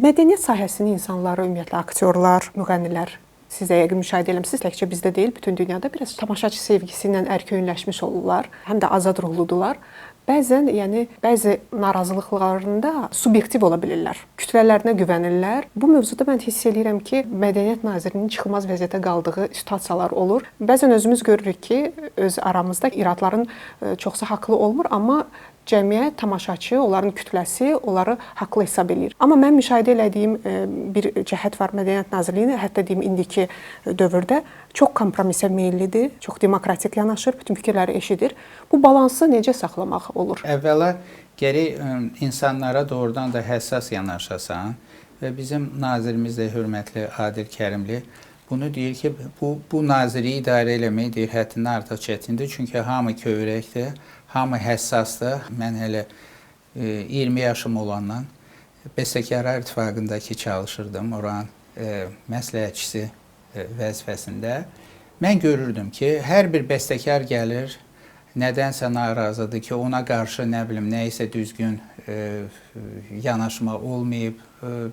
Mədəniyyət sahəsinin insanları, ümumiyyətlə aktyorlar, müğənnilər, siz də yəqin müşahidə eləmisiniz, təkcə bizdə deyil, bütün dünyada biraz tamaşaçı sevgisi ilə ərköyünləşmiş olurlar, həm də azad ruhludular. Bəzən, bəzi narazılıqlarında subyektiv ola bilirlər. Kütlələrinə güvənirlər. Bu mövzuda mən hiss edirəm ki, Mədəniyyət Nazirinin çıxılmaz vəziyyətə qaldığı situasiyalar olur. Bəzən özümüz görürük ki, öz aramızda iradların çoxsa haqlı olmur, amma cəmiyyət, tamaşaçı, onların kütləsi onları haqlı hesab edir. Amma mən müşahidə elədiyim bir cəhət var Mədəniyyət Nazirliyinin, hətta deyim indiki dövrdə çox kompromisə meyillidir, çox demokratik yanaşır, bütün fikirləri eşidir. Bu balansı necə saxlamaq olur? Əvvəla gərək insanlara doğrudan da həssas yanaşasan və bizim nazirimiz də hörmətli Adil Kərimli bunu deyir ki, bu naziri idarə eləmək deyir, həddindən artıq çətindir. Çünki hamı kövrəkdir, hamı həssasdır. Mən hələ 20 yaşım olandan Bəstəkarlar İttifaqındakı çalışırdım, oranın məsləhətçisi vəzifəsində. Mən görürdüm ki, hər bir bəstəkar gəlir, nədənsə narazıdır ki, ona qarşı nə bilim, nəyisə düzgün yanaşma olmayıb.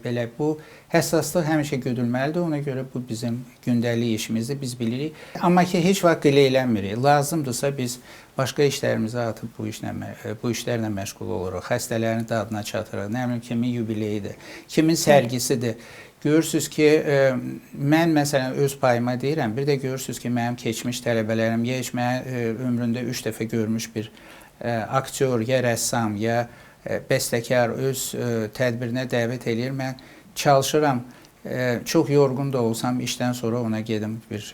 Belə bu həssaslıq həmişə güdülməlidir. Ona görə bu bizim gündəlik işimizdir, biz bilirik. Amma ki, heç vaxt qeyd eləmirik. Lazımdırsa biz başqa işlərimizə atıb bu işlərlə məşğul oluruq. Xəstələrin dadına çatırıq. Nə bilim, kimin yubileyidir, kimin sərgisidir. Görürsünüz ki, mən məsələn öz payıma deyirəm, bir də görürsünüz ki, mənim keçmiş tələbələrim ya heç mənə ömründə 3 dəfə görmüş bir aktyor, ya rəssam, ya bəstəkar öz tədbirinə dəvət eləyir. Mən çalışıram, çox yorğun da olsam işdən sonra ona gedim bir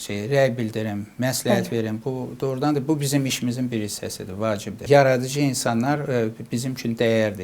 rəy bildirim, məsləhət verim. Bu doğrudan da bu bizim işimizin bir hissəsidir, vacibdir. Yaradıcı insanlar bizim üçün dəyərdir.